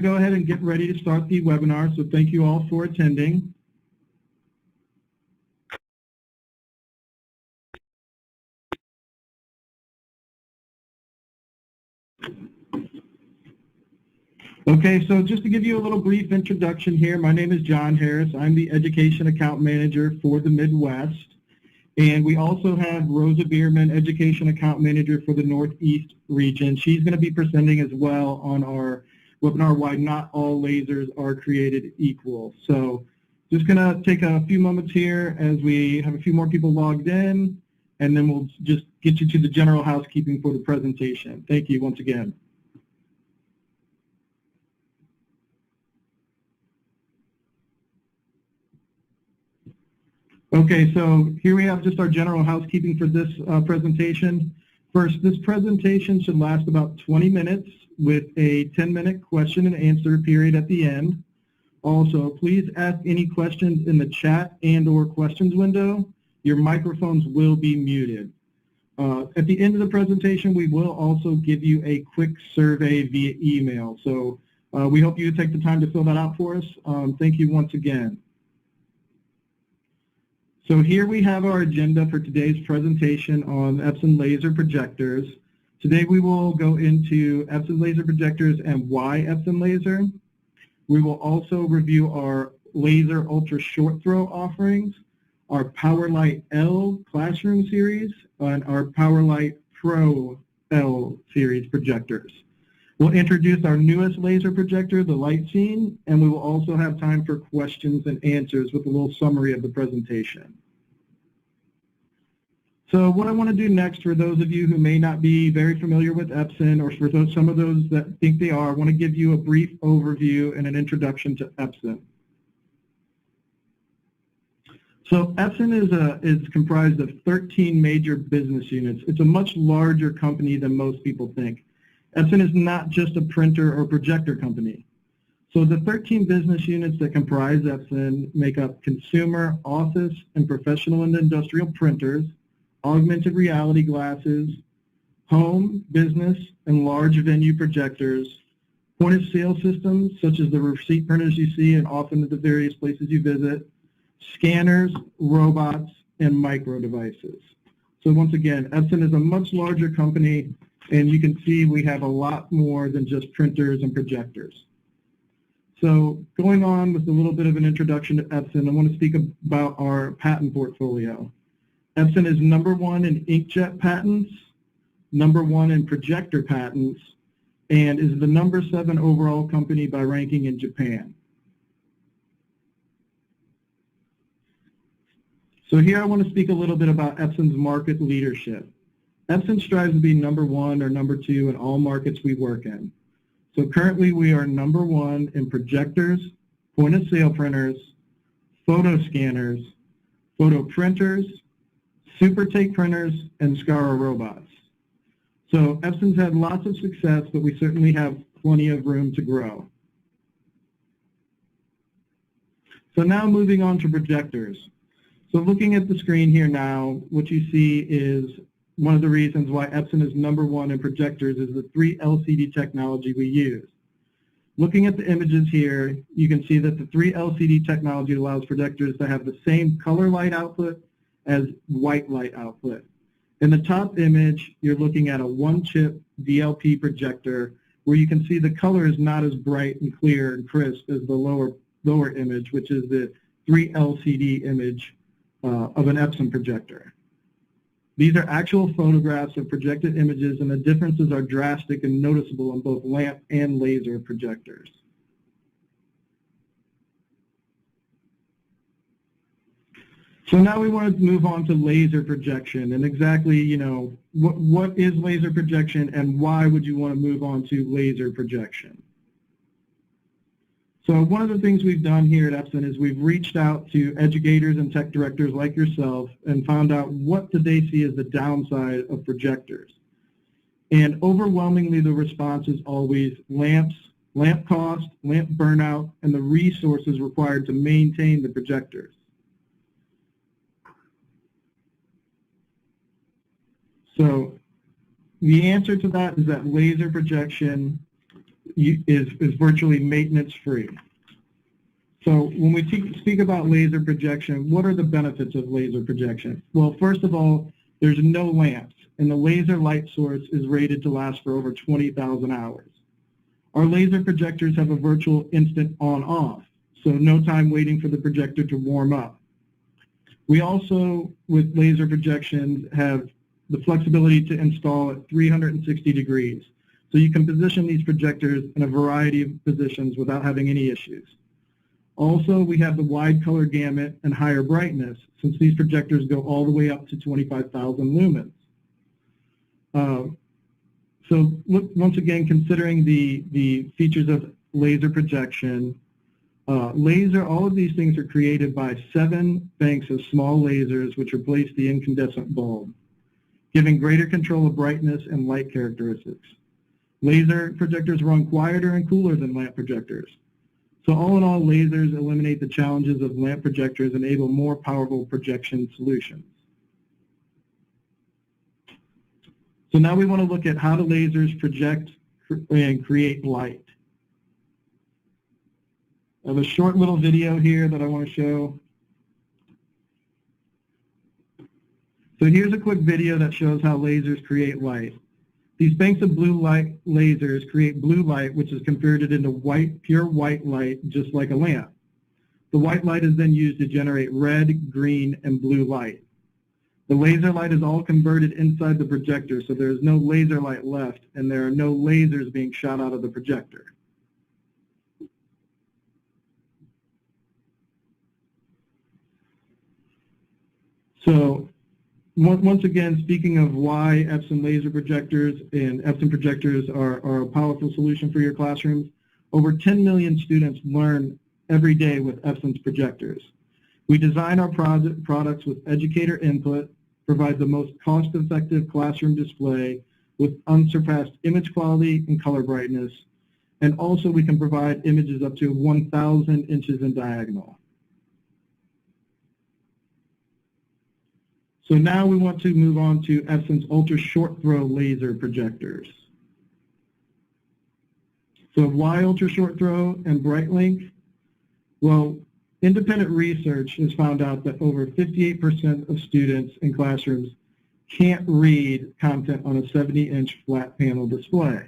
go ahead and get ready to start the webinar, so thank you all for attending. Okay, so just to give you a little brief introduction here, my name is John Harris. I'm the Education Account Manager for the Midwest. And we also have Rosa Bierman, Education Account Manager for the Northeast region. She's going to be presenting as well on our webinar, Why Not All Lasers Are Created Equal. So just going to take a few moments here as we have a few more people logged in, and then we'll just get you to the general housekeeping for the presentation. Thank you once again. Okay, so here we have just our general housekeeping for this presentation. First, this presentation should last about 20 minutes with a 10-minute question and answer period at the end. Also, please ask any questions in the chat and/or questions window. Your microphones will be muted. At the end of the presentation, we will also give you a quick survey via email. So we hope you take the time to fill that out for us. Thank you once again. So here we have our agenda for today's presentation on Epson laser projectors. Today we will go into Epson laser projectors and why Epson laser. We will also review our laser ultra short throw offerings, our PowerLight L classroom series, and our PowerLight Pro L series projectors. We'll introduce our newest laser projector, the Light Scene, and we will also have time for questions and answers with a little summary of the presentation. So what I want to do next, for those of you who may not be very familiar with Epson, or for some of those that think they are, I want to give you a brief overview and an introduction to Epson. So Epson is comprised of 13 major business units. It's a much larger company than most people think. Epson is not just a printer or projector company. So the 13 business units that comprise Epson make up consumer, office, and professional and industrial printers, augmented reality glasses, home, business, and large venue projectors, point-of-sale systems such as the receipt printers you see and often at the various places you visit, scanners, robots, and micro devices. So once again, Epson is a much larger company, and you can see we have a lot more than just printers and projectors. So going on with a little bit of an introduction to Epson, I want to speak about our patent portfolio. Epson is #1 in inkjet patents, #1 in projector patents, and is the #7 overall company by ranking in Japan. So here I want to speak a little bit about Epson's market leadership. Epson strives to be #1 or #2 in all markets we work in. So currently we are #1 in projectors, point-of-sale printers, photo scanners, photo printers, super take printers, and Scara robots. So Epson's had lots of success, but we certainly have plenty of room to grow. So now moving on to projectors. So looking at the screen here now, what you see is one of the reasons why Epson is #1 in projectors is the 3 LCD technology we use. Looking at the images here, you can see that the 3 LCD technology allows projectors to have the same color light output as white light output. In the top image, you're looking at a 1-chip DLP projector where you can see the color is not as bright and clear and crisp as the lower image, which is the 3 LCD image of an Epson projector. These are actual photographs of projected images, and the differences are drastic and noticeable on both lamp and laser projectors. So now we want to move on to laser projection, and exactly, what is laser projection and why would you want to move on to laser projection? So one of the things we've done here at Epson is we've reached out to educators and tech directors like yourself and found out what do they see as the downside of projectors. And overwhelmingly the response is always lamps, lamp cost, lamp burnout, and the resources required to maintain the projectors. So the answer to that is that laser projection is virtually maintenance free. So when we speak about laser projection, what are the benefits of laser projection? Well, first of all, there's no lamps, and the laser light source is rated to last for over 20,000 hours. Our laser projectors have a virtual instant on-off, so no time waiting for the projector to warm up. We also, with laser projections, have the flexibility to install at 360 degrees. So you can position these projectors in a variety of positions without having any issues. Also, we have the wide color gamut and higher brightness, since these projectors go all the way up to 25,000 lumens. So once again, considering the features of laser projection, all of these things are created by 7 banks of small lasers which replace the incandescent bulb, giving greater control of brightness and light characteristics. Laser projectors run quieter and cooler than lamp projectors. So all in all, lasers eliminate the challenges of lamp projectors and enable more powerful projection solutions. So now we want to look at how do lasers project and create light. I have a short little video here that I want to show. So here's a quick video that shows how lasers create light. These banks of blue light lasers create blue light, which is converted into pure white light, just like a lamp. The white light is then used to generate red, green, and blue light. The laser light is all converted inside the projector, so there is no laser light left, and there are no lasers being shot out of the projector. So once again, speaking of why Epson laser projectors and Epson projectors are a powerful solution for your classrooms, over 10 million students learn every day with Epson's projectors. We design our products with educator input, provide the most cost-effective classroom display with unsurpassed image quality and color brightness, and also we can provide images up to 1,000 inches in diagonal. So now we want to move on to Epson's ultra short throw laser projectors. So why ultra short throw and Brightlink? Well, independent research has found out that over 58% of students in classrooms can't read content on a 70-inch flat panel display.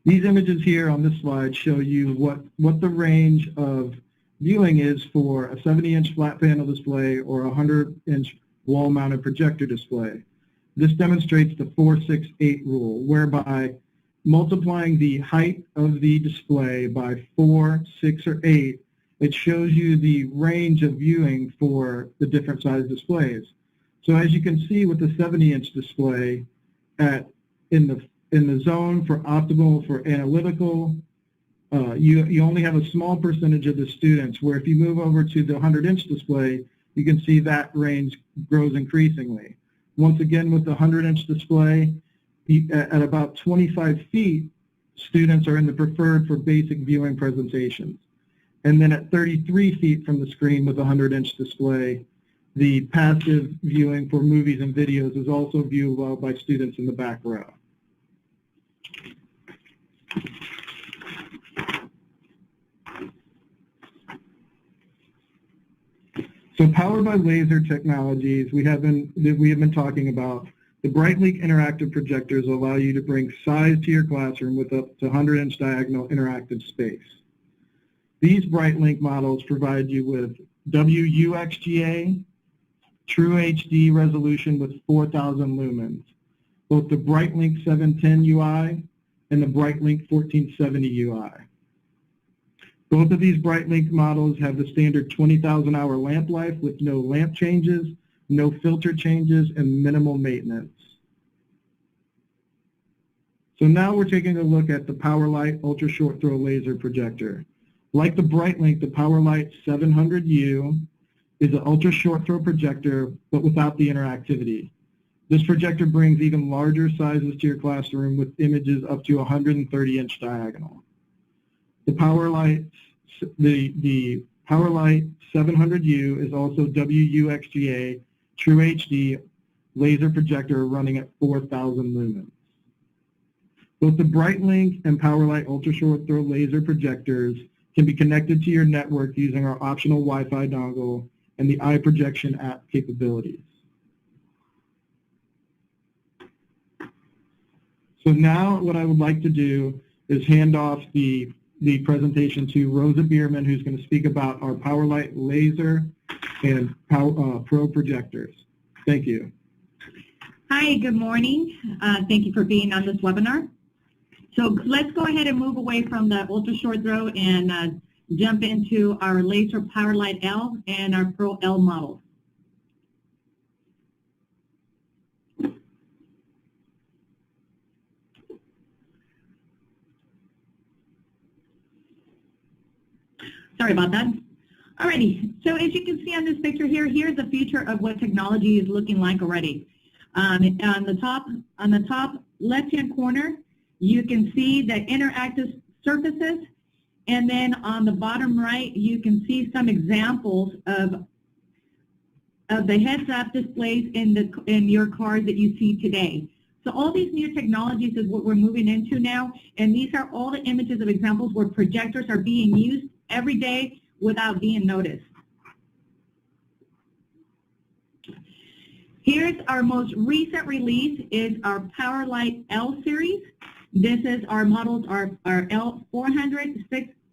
These images here on this slide show you what the range of viewing is for a 70-inch flat panel display or a 100-inch wall-mounted projector display. This demonstrates the 4-6-8 rule, whereby multiplying the height of the display by 4, 6, or 8, it shows you the range of viewing for the different size displays. So as you can see with the 70-inch display, in the zone for optimal for analytical, you only have a small percentage of the students, where if you move over to the 100-inch display, you can see that range grows increasingly. Once again, with the 100-inch display, at about 25 feet, students are in the preferred for basic viewing presentations. And then at 33 feet from the screen with a 100-inch display, the passive viewing for movies and videos is also viewed well by students in the back row. So powered by laser technologies, we have been talking about the Brightlink interactive projectors allow you to bring size to your classroom with up to 100-inch diagonal interactive space. These Brightlink models provide you with WUXGA, True HD resolution with 4,000 lumens, both the Brightlink 710 UI and the Brightlink 1470 UI. Both of these Brightlink models have the standard 20,000 hour lamp life with no lamp changes, no filter changes, and minimal maintenance. So now we're taking a look at the PowerLight Ultra Short Throw Laser Projector. Like the Brightlink, the PowerLight 700U is an ultra short throw projector, but without the interactivity. This projector brings even larger sizes to your classroom with images up to 130-inch diagonal. The PowerLight 700U is also WUXGA True HD laser projector running at 4,000 lumens. Both the BrightLink and PowerLight ultra-short throw laser projectors can be connected to your network using our optional Wi-Fi dongle and the eye projection app capabilities. So now what I would like to do is hand off the presentation to Rosa Bierman, who's going to speak about our PowerLight laser and Pro projectors. Thank you. Hi, good morning. Thank you for being on this webinar. So let's go ahead and move away from the ultra short throw and jump into our laser PowerLight L and our Pro L models. Sorry about that. Alrighty, so as you can see on this picture here, here's a feature of what technology is looking like already. On the top left-hand corner, you can see the interactive surfaces, and then on the bottom right, you can see some examples of the heads-up displays in your cars that you see today. So all these new technologies is what we're moving into now, and these are all the images of examples where projectors are being used every day without being noticed. Here's our most recent release is our PowerLight L series. This is our models are L 400,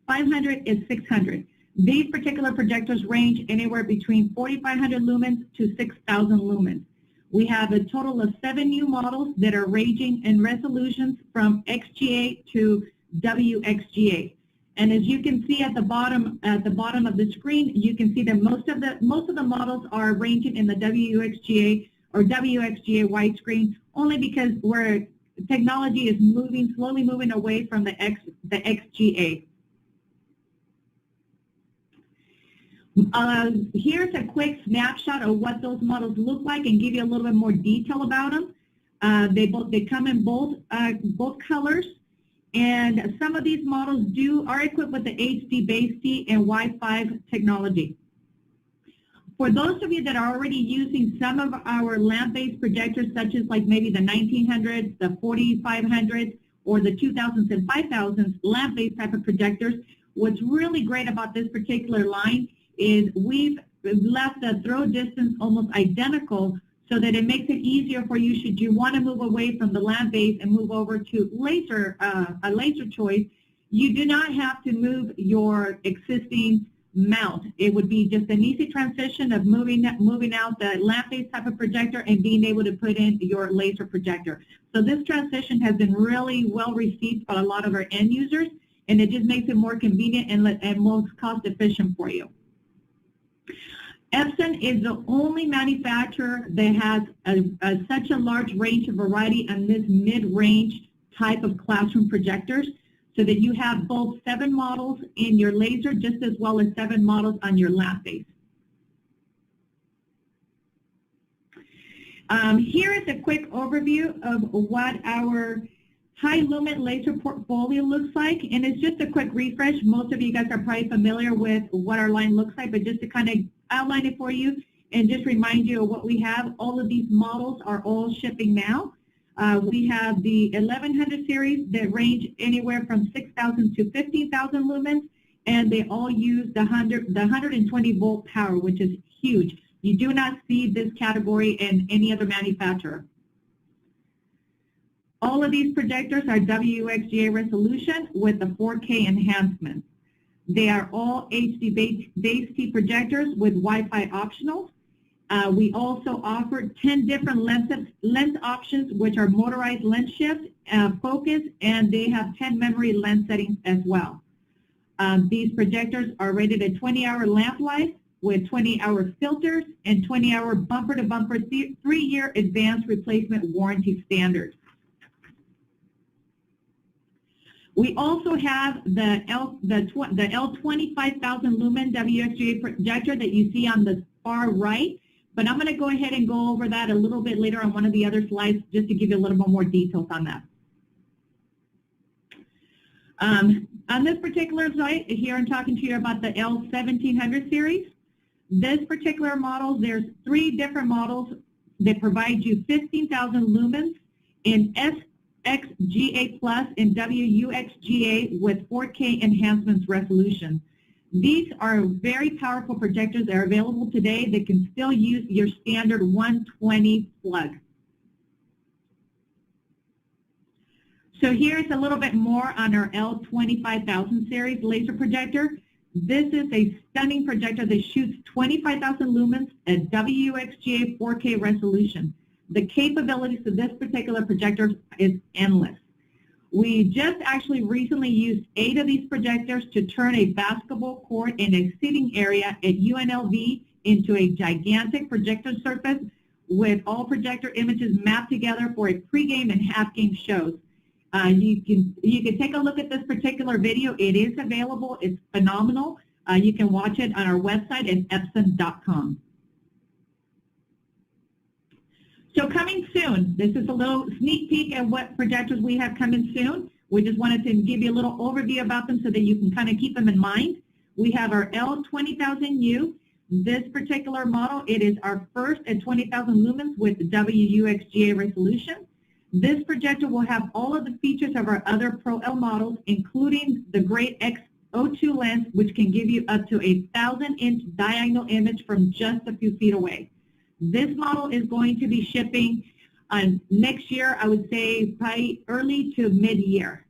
500, and 600. These particular projectors range anywhere between 4,500 lumens to 6,000 lumens. We have a total of 7 new models that are ranging in resolutions from XGA to WXGA. And as you can see at the bottom of the screen, you can see that most of the models are ranging in the WXGA or WXGA widescreen, only because technology is slowly moving away from the XGA. Here's a quick snapshot of what those models look like and give you a little bit more detail about them. They come in both colors. And some of these models are equipped with the HD base T and Wi-Fi technology. For those of you that are already using some of our lamp-based projectors, such as like maybe the 1900s, the 4500s, or the 2000s and 5000s lamp-based type of projectors, what's really great about this particular line is we've left the throw distance almost identical so that it makes it easier for you should you want to move away from the lamp base and move over to a laser choice. You do not have to move your existing mount. It would be just an easy transition of moving out the lamp base type of projector and being able to put in your laser projector. So this transition has been really well received by a lot of our end users, and it just makes it more convenient and most cost efficient for you. Epson is the only manufacturer that has such a large range of variety on this mid-range type of classroom projectors, so that you have both 7 models in your laser just as well as 7 models on your lamp base. Here is a quick overview of what our high lumen laser portfolio looks like, and it's just a quick refresh. Most of you guys are probably familiar with what our line looks like, but just to kind of outline it for you and just remind you of what we have. All of these models are all shipping now. We have the 1100 series that range anywhere from 6,000 to 15,000 lumens, and they all use the 120 volt power, which is huge. You do not see this category in any other manufacturer. All of these projectors are WXGA resolution with the 4K enhancement. They are all HD base T projectors with Wi-Fi optional. We also offer 10 different lens options, which are motorized lens shift, focus, and they have 10 memory lens settings as well. These projectors are rated at 20-hour lamp life with 20-hour filters and 20-hour bumper-to-bumper 3-year advanced replacement warranty standard. We also have the L25,000 lumen WXGA projector that you see on the far right, but I'm going to go ahead and go over that a little bit later on one of the other slides just to give you a little bit more details on that. On this particular slide, here I'm talking to you about the L1700 series. This particular model, there's 3 different models that provide you 15,000 lumens in WXGA Plus and WUXGA with 4K enhancements resolution. These are very powerful projectors that are available today that can still use your standard 120 plug. So here's a little bit more on our L25000 series laser projector. This is a stunning projector that shoots 25,000 lumens at WXGA 4K resolution. The capabilities of this particular projector is endless. We just actually recently used 8 of these projectors to turn a basketball court in a seating area at UNLV into a gigantic projector surface with all projector images mapped together for a pregame and half-game shows. You can take a look at this particular video. It is available. It's phenomenal. You can watch it on our website at epson.com. So coming soon, this is a little sneak peek at what projectors we have coming soon. We just wanted to give you a little overview about them so that you can kind of keep them in mind. We have our L20000U. This particular model, it is our first at 20,000 lumens with WUXGA resolution. This projector will have all of the features of our other Pro L models, including the great X02 lens, which can give you up to a 1,000-inch diagonal image from just a few feet away. This model is going to be shipping next year, I would say probably early to mid-year.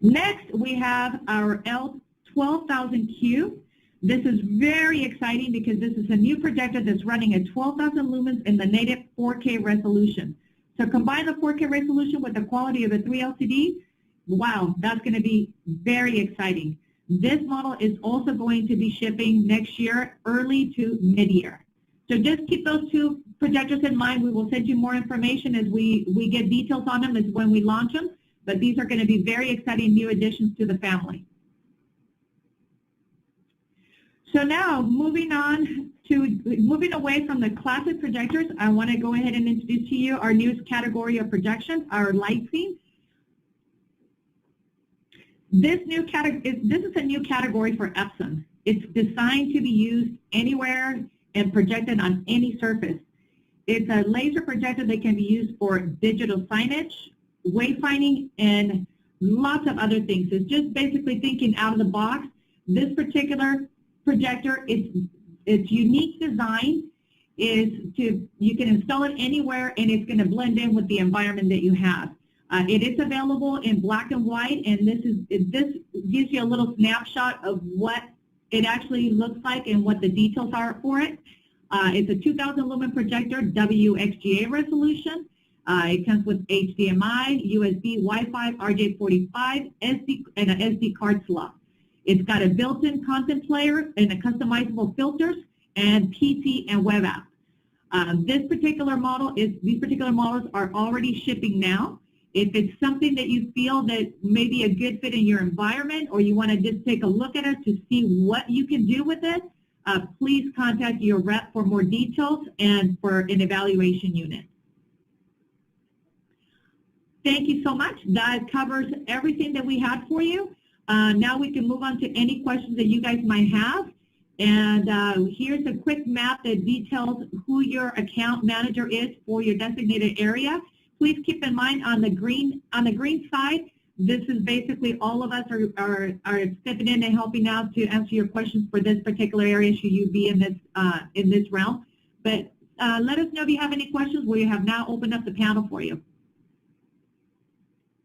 Next, we have our L12000Q. This is very exciting because this is a new projector that's running at 12,000 lumens in the native 4K resolution. So combine the 4K resolution with the quality of a 3 LCD, wow, that's going to be very exciting. This model is also going to be shipping next year, early to mid-year. So just keep those 2 projectors in mind. We will send you more information as we get details on them as when we launch them, but these are going to be very exciting new additions to the family. So now, moving away from the classic projectors, I want to go ahead and introduce to you our newest category of projection, our light scene. This is a new category for Epson. It's designed to be used anywhere and projected on any surface. It's a laser projector that can be used for digital signage, wayfinding, and lots of other things. It's just basically thinking out of the box. This particular projector, its unique design is you can install it anywhere and it's going to blend in with the environment that you have. It is available in black and white, and this gives you a little snapshot of what it actually looks like and what the details are for it. It's a 2,000 lumen projector, WXGA resolution. It comes with HDMI, USB, Wi-Fi, RJ45, SD, and an SD card slot. It's got a built-in content player and a customizable filters and PC and web app. These particular models are already shipping now. If it's something that you feel that may be a good fit in your environment, or you want to just take a look at it to see what you can do with it, please contact your rep for more details and for an evaluation unit. Thank you so much. That covers everything that we had for you. Now we can move on to any questions that you guys might have. And here's a quick map that details who your account manager is for your designated area. Please keep in mind on the green side, this is basically all of us are stepping in and helping out to answer your questions for this particular area should you be in this realm. But let us know if you have any questions. We have now opened up the panel for you.